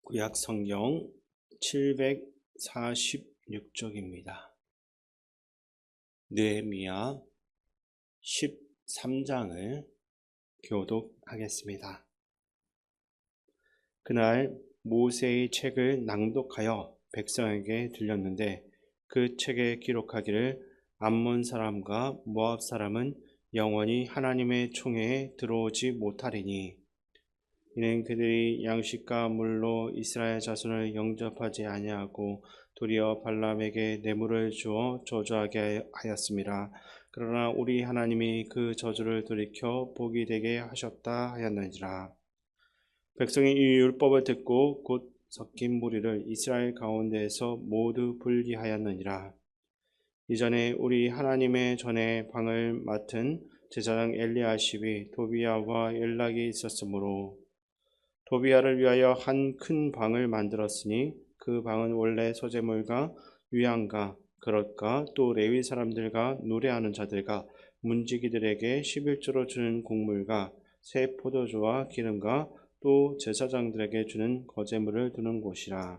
구약 성경 746쪽입니다. 느헤미야 13장을 교독하겠습니다. 그날 모세의 책을 낭독하여 백성에게 들렸는데 그 책에 기록하기를 암몬 사람과 모압 사람은 영원히 하나님의 총회에 들어오지 못하리니 이는 그들이 양식과 물로 이스라엘 자손을 영접하지 아니하고 도리어 발람에게 뇌물을 주어 저주하게 하였습니다. 그러나 우리 하나님이 그 저주를 돌이켜 복이 되게 하셨다 하였느니라. 백성이 이 율법을 듣고 곧 섞인 무리를 이스라엘 가운데에서 모두 분리하였느니라. 이전에 우리 하나님의 전에 방을 맡은 제사장 엘리야십이 도비야와 연락이 있었으므로 도비야를 위하여 한 큰 방을 만들었으니 그 방은 원래 소재물과 유향과 그릇과 또 레위 사람들과 노래하는 자들과 문지기들에게 11조로 주는 곡물과 새 포도주와 기름과 또 제사장들에게 주는 거제물을 두는 곳이라.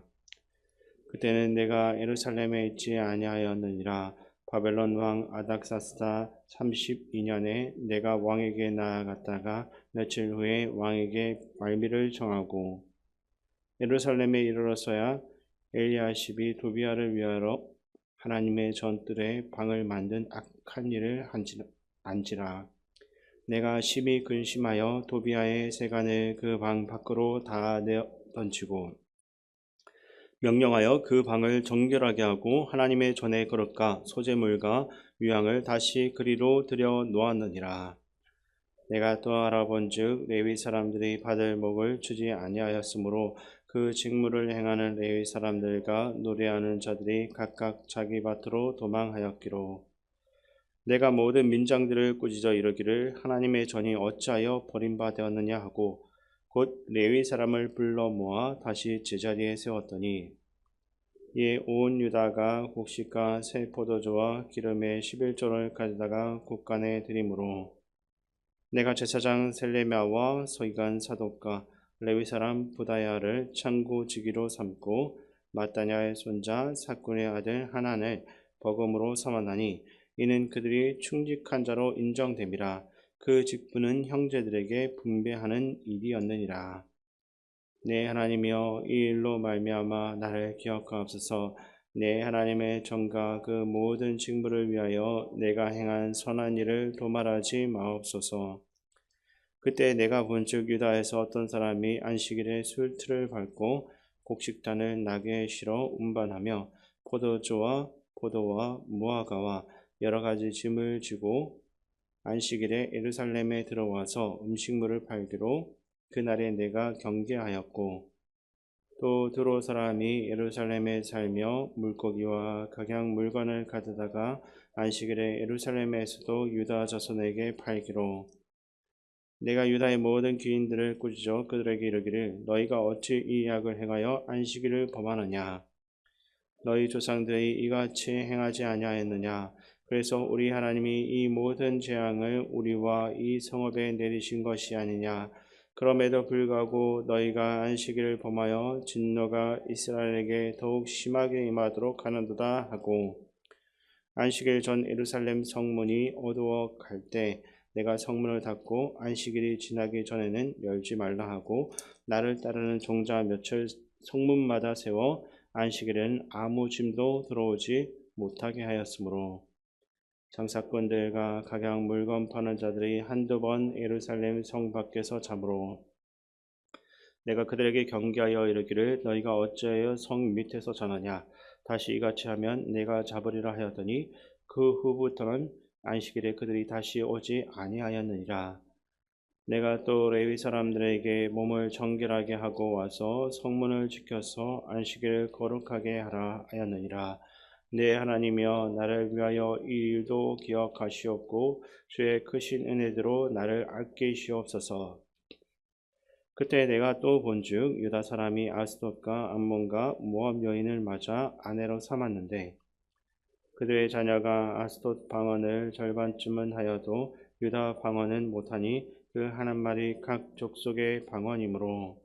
그때는 내가 예루살렘에 있지 아니하였느니라. 바벨론 왕 아닥사스다 32년에 내가 왕에게 나아갔다가 며칠 후에 왕에게 말미를 정하고 예루살렘에 이르러서야 엘리야십이 도비야를 위하여 하나님의 전뜰에 방을 만든 악한 일을 한지라. 내가 심히 근심하여 도비야의 세간을 그 방 밖으로 다 내어 던지고 명령하여 그 방을 정결하게 하고 하나님의 전의 그릇과 소재물과 유향을 다시 그리로 들여 놓았느니라. 내가 또 알아본즉 레위 사람들이 받을 목을 주지 아니하였으므로 그 직무를 행하는 레위 사람들과 노래하는 자들이 각각 자기 밭으로 도망하였기로 내가 모든 민장들을 꾸짖어 이르기를 하나님의 전이 어찌하여 버림받았느냐 하고 곧 레위 사람을 불러 모아 다시 제자리에 세웠더니 이에 온 유다가 곡식과 새 포도주와 기름의 11조를 가져다가 국간에 드리므로 내가 제사장 셀레미야와 서기관 사독과 레위 사람 부다야를 창구지기로 삼고 마따냐의 손자 삭군의 아들 하난을 버금으로 삼았나니 이는 그들이 충직한 자로 인정됨이라. 그 직분은 형제들에게 분배하는 일이었느니라. 내 하나님이여 이 일로 말미암아 나를 기억하옵소서. 내 하나님의 전과 그 모든 직무를 위하여 내가 행한 선한 일을 도말하지 마옵소서. 그때 내가 본즉 유다에서 어떤 사람이 안식일에 술틀을 밟고 곡식단을 나귀에 실어 운반하며 포도주와 포도와 무화과와 여러 가지 짐을 지고 안식일에 예루살렘에 들어와서 음식물을 팔기로 그날에 내가 경계하였고 또 두로 사람이 예루살렘에 살며 물고기와 각양 물건을 가져다가 안식일에 예루살렘에서도 유다 자손에게 팔기로 내가 유다의 모든 귀인들을 꾸짖어 그들에게 이르기를 너희가 어찌 이 악을 행하여 안식일을 범하느냐 너희 조상들이 이같이 행하지 아니하였느냐 그래서 우리 하나님이 이 모든 재앙을 우리와 이 성읍에 내리신 것이 아니냐 그럼에도 불구하고 너희가 안식일을 범하여 진노가 이스라엘에게 더욱 심하게 임하도록 하는도다 하고 안식일 전 예루살렘 성문이 어두워 갈 때 내가 성문을 닫고 안식일이 지나기 전에는 열지 말라 하고 나를 따르는 종자 몇을 성문마다 세워 안식일에는 아무 짐도 들어오지 못하게 하였으므로 장사꾼들과 각양 물건 파는 자들이 한두 번 예루살렘 성 밖에서 자므로 내가 그들에게 경계하여 이르기를 너희가 어찌하여 성 밑에서 자느냐 다시 이같이 하면 내가 잡으리라 하였더니 그 후부터는 안식일에 그들이 다시 오지 아니하였느니라. 내가 또 레위 사람들에게 몸을 정결하게 하고 와서 성문을 지켜서 안식일을 거룩하게 하라 하였느니라. 내 하나님이여 나를 위하여 이 일도 기억하시옵고 주의 크신 은혜대로 나를 아끼시옵소서. 그때 내가 또 본즉 유다 사람이 아스돗과 암몬과 모압 여인을 맞아 아내로 삼았는데 그들의 자녀가 아스돗 방언을 절반쯤은 하여도 유다 방언은 못하니 그 하는 말이 각 족속의 방언이므로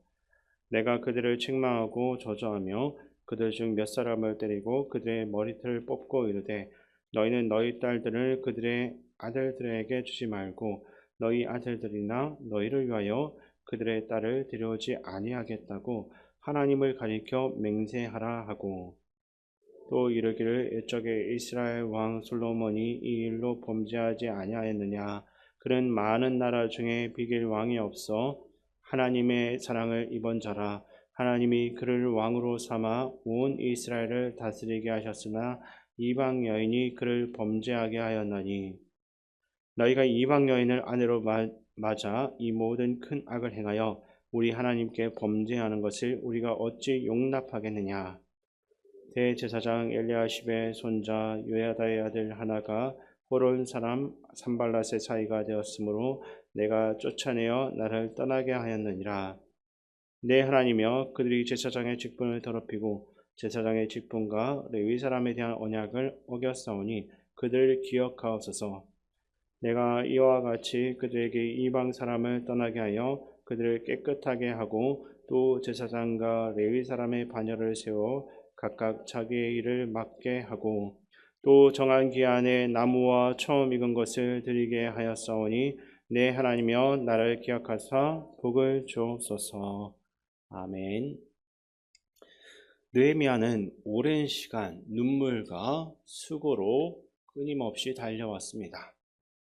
내가 그들을 책망하고 저주하며 그들 중 몇 사람을 때리고 그들의 머리털을 뽑고 이르되 너희는 너희 딸들을 그들의 아들들에게 주지 말고 너희 아들들이나 너희를 위하여 그들의 딸을 데려오지 아니하겠다고 하나님을 가리켜 맹세하라 하고 또 이르기를 옛적에 이스라엘 왕 솔로몬이 이 일로 범죄하지 아니하였느냐 그는 많은 나라 중에 비길 왕이 없어 하나님의 사랑을 입은 자라 하나님이 그를 왕으로 삼아 온 이스라엘을 다스리게 하셨으나 이방 여인이 그를 범죄하게 하였나니 너희가 이방 여인을 아내로 맞아 이 모든 큰 악을 행하여 우리 하나님께 범죄하는 것을 우리가 어찌 용납하겠느냐 대제사장 엘리야십의 손자 요야다의 아들 하나가 호론 사람 산발랏의 사이가 되었으므로 내가 쫓아내어 나를 떠나게 하였느니라. 내 하나님이여 그들이 제사장의 직분을 더럽히고 제사장의 직분과 레위 사람에 대한 언약을 어겼사오니 그들을 기억하옵소서. 내가 이와 같이 그들에게 이방 사람을 떠나게 하여 그들을 깨끗하게 하고 또 제사장과 레위 사람의 반열을 세워 각각 자기의 일을 맡게 하고 또 정한 기한에 나무와 처음 익은 것을 드리게 하였사오니 내 하나님이여 나를 기억하사 복을 주옵소서. 아멘. 느헤미야는 오랜 시간 눈물과 수고로 끊임없이 달려왔습니다.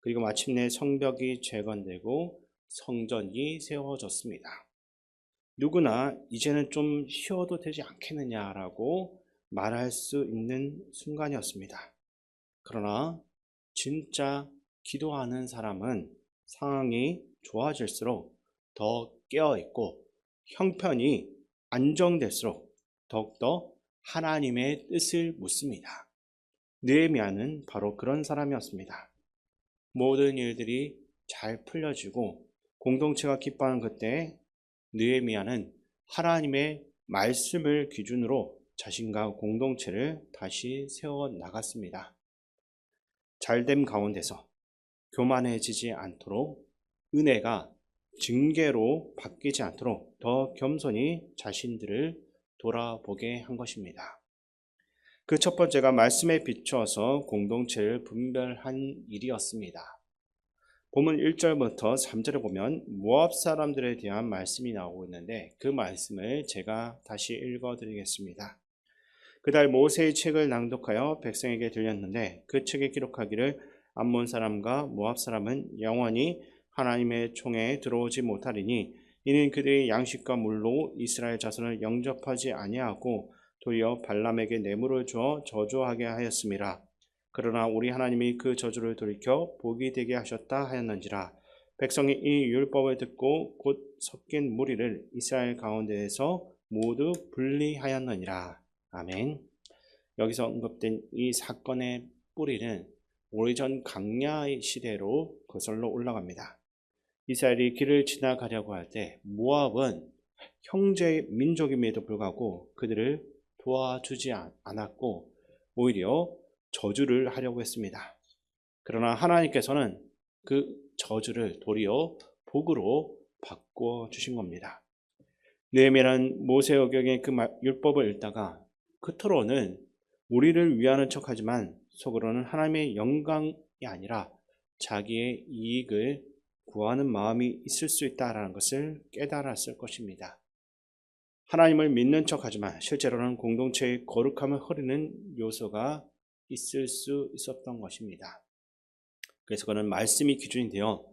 그리고 마침내 성벽이 재건되고 성전이 세워졌습니다. 누구나 이제는 좀 쉬어도 되지 않겠느냐라고 말할 수 있는 순간이었습니다. 그러나 진짜 기도하는 사람은 상황이 좋아질수록 더 깨어있고 형편이 안정될수록 더욱더 하나님의 뜻을 묻습니다. 느헤미야는 바로 그런 사람이었습니다. 모든 일들이 잘 풀려지고 공동체가 기뻐하는 그때 느헤미야는 하나님의 말씀을 기준으로 자신과 공동체를 다시 세워 나갔습니다. 잘됨 가운데서 교만해지지 않도록 은혜가 징계로 바뀌지 않도록 더 겸손히 자신들을 돌아보게 한 것입니다. 그 첫 번째가 말씀에 비추어서 공동체를 분별한 일이었습니다. 본문 1절부터 3절에 보면 모압 사람들에 대한 말씀이 나오고 있는데 그 말씀을 제가 다시 읽어드리겠습니다. 그달 모세의 책을 낭독하여 백성에게 들렸는데 그 책에 기록하기를 암몬 사람과 모압 사람은 영원히 하나님의 총에 들어오지 못하리니 이는 그들의 양식과 물로 이스라엘 자손을 영접하지 아니하고 도리어 발람에게 뇌물을 주어 저주하게 하였음이라. 그러나 우리 하나님이 그 저주를 돌이켜 복이 되게 하셨다 하였는지라. 백성이 이 율법을 듣고 곧 섞인 무리를 이스라엘 가운데에서 모두 분리하였느니라. 아멘. 여기서 언급된 이 사건의 뿌리는 오래전 광야 시대로 거슬러 올라갑니다. 이스라엘이 길을 지나가려고 할 때 모압은 형제 민족임에도 불구하고 그들을 도와주지 않았고 오히려 저주를 하려고 했습니다. 그러나 하나님께서는 그 저주를 도리어 복으로 바꿔 주신 겁니다. 느헤미야는 모세 어경의 그 율법을 읽다가 겉으로는 우리를 위하는 척하지만 속으로는 하나님의 영광이 아니라 자기의 이익을 구하는 마음이 있을 수 있다라는 것을 깨달았을 것입니다. 하나님을 믿는 척하지만 실제로는 공동체의 거룩함을 흐리는 요소가 있을 수 있었던 것입니다. 그래서 그는 말씀이 기준이 되어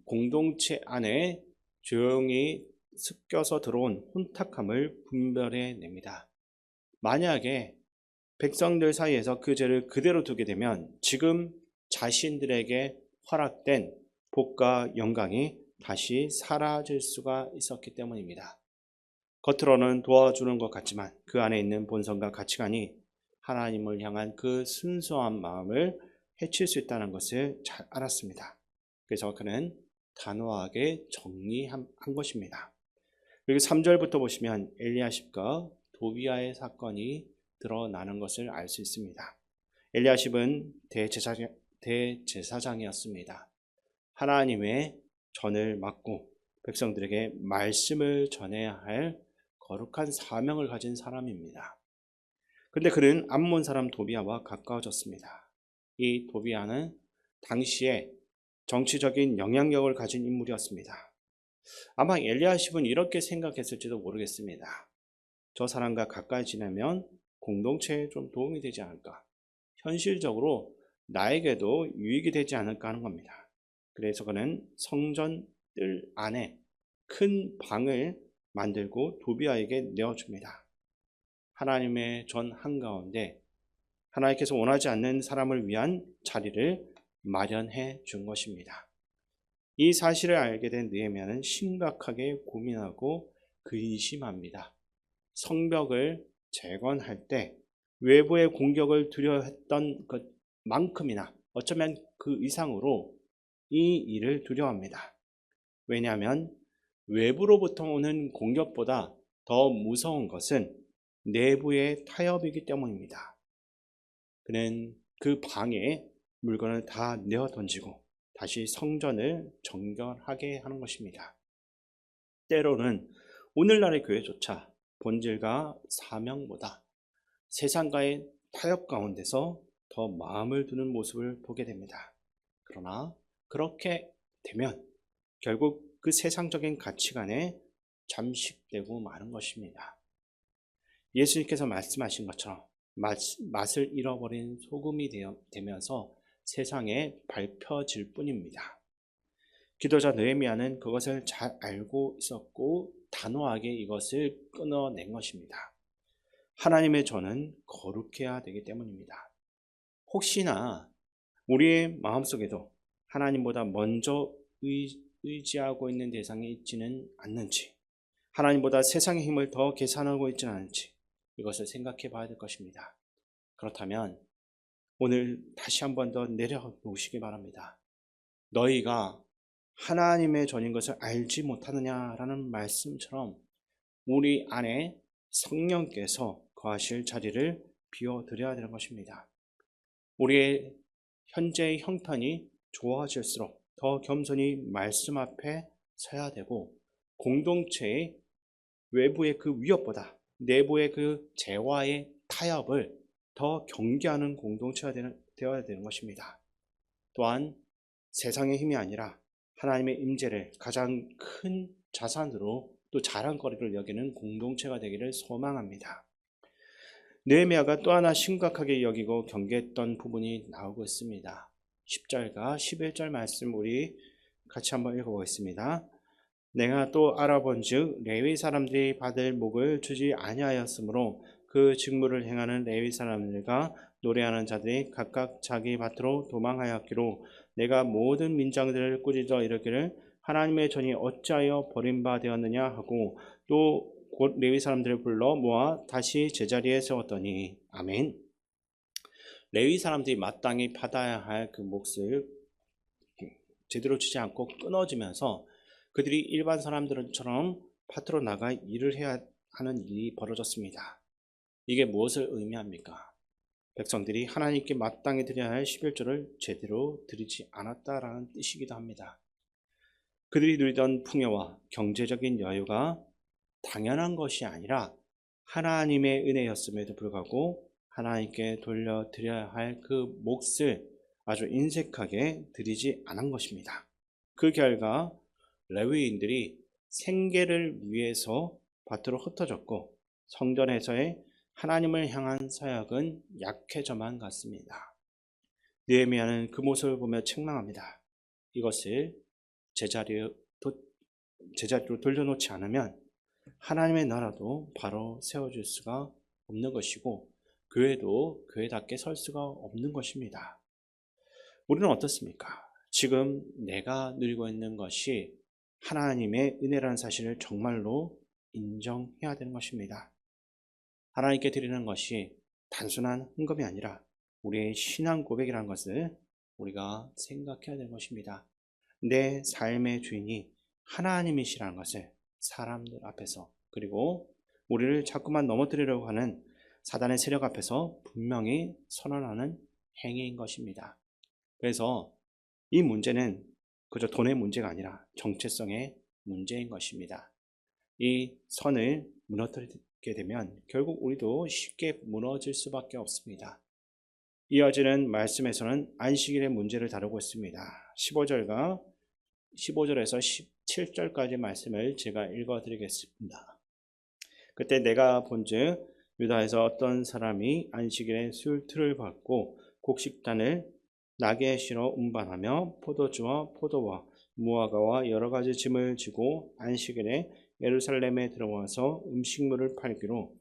공동체 안에 조용히 습겨서 들어온 혼탁함을 분별해냅니다. 만약에 백성들 사이에서 그 죄를 그대로 두게 되면 지금 자신들에게 허락된 복과 영광이 다시 사라질 수가 있었기 때문입니다. 겉으로는 도와주는 것 같지만 그 안에 있는 본성과 가치관이 하나님을 향한 그 순수한 마음을 해칠 수 있다는 것을 잘 알았습니다. 그래서 그는 단호하게 정리한 것입니다. 그리고 3절부터 보시면 엘리야십과 도비아의 사건이 드러나는 것을 알 수 있습니다. 엘리야십은 대제사장이었습니다. 하나님의 전을 맡고 백성들에게 말씀을 전해야 할 거룩한 사명을 가진 사람입니다. 그런데 그는 암몬 사람 도비아와 가까워졌습니다. 이 도비아는 당시에 정치적인 영향력을 가진 인물이었습니다. 아마 엘리야십은 이렇게 생각했을지도 모르겠습니다. 저 사람과 가까이 지내면 공동체에 좀 도움이 되지 않을까? 현실적으로 나에게도 유익이 되지 않을까 하는 겁니다. 그래서 그는 성전 뜰 안에 큰 방을 만들고 도비아에게 내어줍니다. 하나님의 전 한가운데 하나님께서 원하지 않는 사람을 위한 자리를 마련해 준 것입니다. 이 사실을 알게 된 느헤미야는 심각하게 고민하고 근심합니다. 성벽을 재건할 때 외부의 공격을 두려워했던 것만큼이나 어쩌면 그 이상으로 이 일을 두려워합니다. 왜냐하면 외부로부터 오는 공격보다 더 무서운 것은 내부의 타협이기 때문입니다. 그는 그 방에 물건을 다 내어 던지고 다시 성전을 정결하게 하는 것입니다. 때로는 오늘날의 교회조차 본질과 사명보다 세상과의 타협 가운데서 더 마음을 두는 모습을 보게 됩니다. 그러나 그렇게 되면 결국 그 세상적인 가치관에 잠식되고 마는 것입니다. 예수님께서 말씀하신 것처럼 맛을 잃어버린 소금이 되면서 세상에 밟혀질 뿐입니다. 기도자 느헤미야는 그것을 잘 알고 있었고 단호하게 이것을 끊어낸 것입니다. 하나님의 전은 거룩해야 되기 때문입니다. 혹시나 우리의 마음속에도 하나님보다 먼저 의지하고 있는 대상이 있지는 않는지, 하나님보다 세상의 힘을 더 계산하고 있지는 않은지 이것을 생각해 봐야 될 것입니다. 그렇다면 오늘 다시 한 번 더 내려놓으시기 바랍니다. 너희가 하나님의 전인 것을 알지 못하느냐라는 말씀처럼 우리 안에 성령께서 거하실 자리를 비워드려야 되는 것입니다. 우리의 현재의 형편이 좋아질수록 더 겸손히 말씀 앞에 서야 되고 공동체의 외부의 그 위협보다 내부의 그 재화의 타협을 더 경계하는 공동체가 되어야 되는 것입니다. 또한 세상의 힘이 아니라 하나님의 임재를 가장 큰 자산으로 또 자랑거리를 여기는 공동체가 되기를 소망합니다. 느헤미야가 또 하나 심각하게 여기고 경계했던 부분이 나오고 있습니다. 10절과 11절 말씀 우리 같이 한번 읽어보겠습니다. 내가 또 알아본즉 레위 사람들이 받을 목을 주지 아니하였으므로 그 직무를 행하는 레위 사람들과 노래하는 자들이 각각 자기 밭으로 도망하였기로 내가 모든 민장들을 꾸짖어 이르기를 하나님의 전이 어찌하여 버림바 되었느냐 하고 또 곧 레위 사람들을 불러 모아 다시 제자리에 세웠더니 아멘. 레위 사람들이 마땅히 받아야 할 그 몫을 제대로 주지 않고 끊어지면서 그들이 일반 사람들처럼 밭으로 나가 일을 해야 하는 일이 벌어졌습니다. 이게 무엇을 의미합니까? 백성들이 하나님께 마땅히 드려야 할 11조를 제대로 드리지 않았다라는 뜻이기도 합니다. 그들이 누리던 풍요와 경제적인 여유가 당연한 것이 아니라 하나님의 은혜였음에도 불구하고 하나님께 돌려드려야 할 그 몫을 아주 인색하게 드리지 않은 것입니다. 그 결과 레위인들이 생계를 위해서 밭으로 흩어졌고 성전에서의 하나님을 향한 사역은 약해져만 갔습니다. 느헤미야는 그 모습을 보며 책망합니다. 이것을 제자리로 돌려놓지 않으면 하나님의 나라도 바로 세워질 수가 없는 것이고 교회도 교회답게 설 수가 없는 것입니다. 우리는 어떻습니까? 지금 내가 누리고 있는 것이 하나님의 은혜라는 사실을 정말로 인정해야 되는 것입니다. 하나님께 드리는 것이 단순한 헌금이 아니라 우리의 신앙 고백이라는 것을 우리가 생각해야 되는 것입니다. 내 삶의 주인이 하나님이시라는 것을 사람들 앞에서 그리고 우리를 자꾸만 넘어뜨리려고 하는 사단의 세력 앞에서 분명히 선언하는 행위인 것입니다. 그래서 이 문제는 그저 돈의 문제가 아니라 정체성의 문제인 것입니다. 이 선을 무너뜨리게 되면 결국 우리도 쉽게 무너질 수밖에 없습니다. 이어지는 말씀에서는 안식일의 문제를 다루고 있습니다. 15절에서 17절까지 말씀을 제가 읽어드리겠습니다. 그때 내가 본즉 유다에서 어떤 사람이 안식일에 술틀을 받고 곡식단을 나귀에 실어 운반하며 포도주와 포도와 무화과와 여러 가지 짐을 지고 안식일에 예루살렘에 들어와서 음식물을 팔기로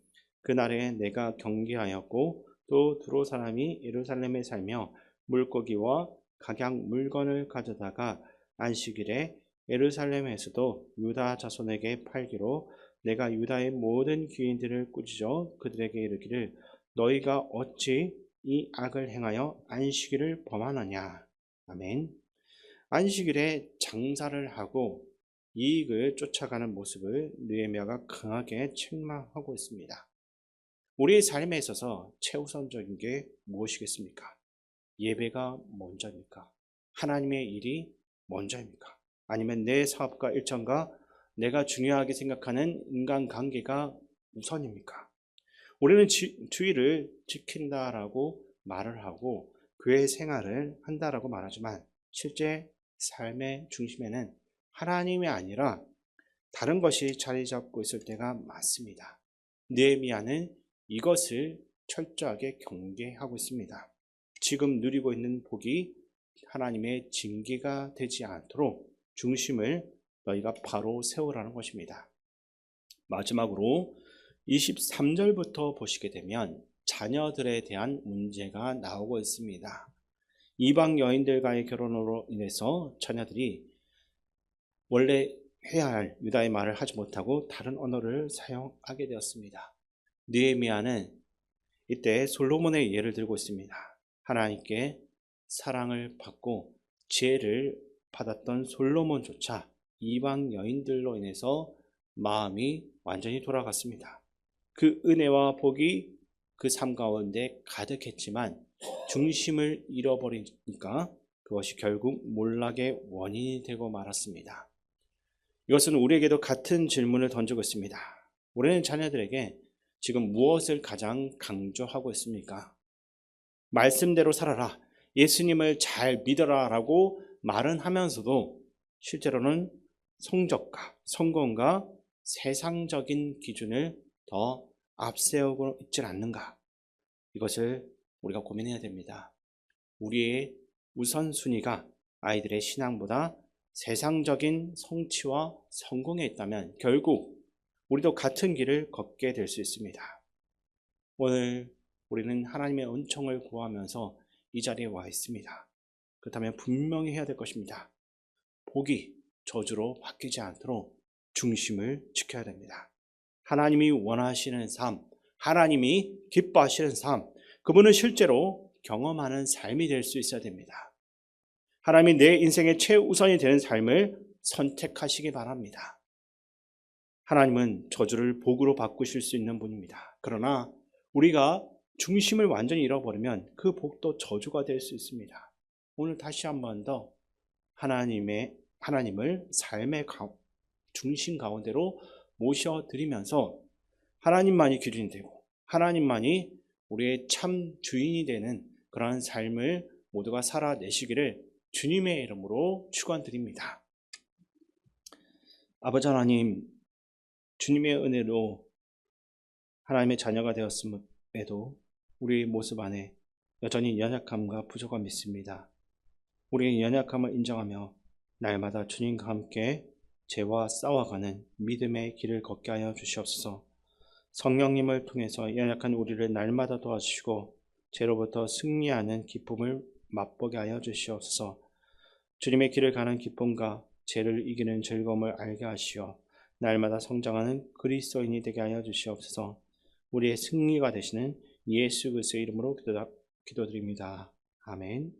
그날에 내가 경계하였고 또 두로 사람이 예루살렘에 살며 물고기와 각양 물건을 가져다가 안식일에 예루살렘에서도 유다 자손에게 팔기로 내가 유다의 모든 귀인들을 꾸짖어 그들에게 이르기를 너희가 어찌 이 악을 행하여 안식일을 범하느냐. 아멘. 안식일에 장사를 하고 이익을 쫓아가는 모습을 느헤미야가 강하게 책망하고 있습니다. 우리의 삶에 있어서 최우선적인 게 무엇이겠습니까? 예배가 먼저입니까? 하나님의 일이 먼저입니까? 아니면 내 사업과 일정과 내가 중요하게 생각하는 인간관계가 우선입니까? 우리는 주의를 지킨다라고 말을 하고 교회 생활을 한다라고 말하지만 실제 삶의 중심에는 하나님이 아니라 다른 것이 자리 잡고 있을 때가 많습니다. 느헤미야는 이것을 철저하게 경계하고 있습니다. 지금 누리고 있는 복이 하나님의 징계가 되지 않도록 중심을 너희가 바로 세우라는 것입니다. 마지막으로 23절부터 보시게 되면 자녀들에 대한 문제가 나오고 있습니다. 이방 여인들과의 결혼으로 인해서 자녀들이 원래 해야 할 유다의 말을 하지 못하고 다른 언어를 사용하게 되었습니다. 느헤미야는 이때 솔로몬의 예를 들고 있습니다. 하나님께 사랑을 받고 지혜를 받았던 솔로몬조차 이방 여인들로 인해서 마음이 완전히 돌아갔습니다. 그 은혜와 복이 그 삶 가운데 가득했지만 중심을 잃어버리니까 그것이 결국 몰락의 원인이 되고 말았습니다. 이것은 우리에게도 같은 질문을 던지고 있습니다. 우리는 자녀들에게 지금 무엇을 가장 강조하고 있습니까? 말씀대로 살아라, 예수님을 잘 믿어라 라고 말은 하면서도 실제로는 성적과 성공과 세상적인 기준을 더 앞세우고 있지 않는가? 이것을 우리가 고민해야 됩니다. 우리의 우선순위가 아이들의 신앙보다 세상적인 성취와 성공에 있다면 결국 우리도 같은 길을 걷게 될 수 있습니다. 오늘 우리는 하나님의 은총을 구하면서 이 자리에 와 있습니다. 그렇다면 분명히 해야 될 것입니다. 복이 저주로 바뀌지 않도록 중심을 지켜야 됩니다. 하나님이 원하시는 삶, 하나님이 기뻐하시는 삶, 그분은 실제로 경험하는 삶이 될 수 있어야 됩니다. 하나님이 내 인생의 최우선이 되는 삶을 선택하시기 바랍니다. 하나님은 저주를 복으로 바꾸실 수 있는 분입니다. 그러나 우리가 중심을 완전히 잃어버리면 그 복도 저주가 될 수 있습니다. 오늘 다시 한 번 더 하나님을 삶의 중심 가운데로 모셔드리면서 하나님만이 기준이 되고 하나님만이 우리의 참 주인이 되는 그러한 삶을 모두가 살아내시기를 주님의 이름으로 축원드립니다. 아버지 하나님, 주님의 은혜로 하나님의 자녀가 되었음에도 우리의 모습 안에 여전히 연약함과 부족함이 있습니다. 우리의 연약함을 인정하며 날마다 주님과 함께 죄와 싸워가는 믿음의 길을 걷게 하여 주시옵소서. 성령님을 통해서 연약한 우리를 날마다 도와주시고 죄로부터 승리하는 기쁨을 맛보게 하여 주시옵소서. 주님의 길을 가는 기쁨과 죄를 이기는 즐거움을 알게 하시어 날마다 성장하는 그리스도인이 되게 하여 주시옵소서. 우리의 승리가 되시는 예수 그리스도의 이름으로 기도드립니다. 아멘.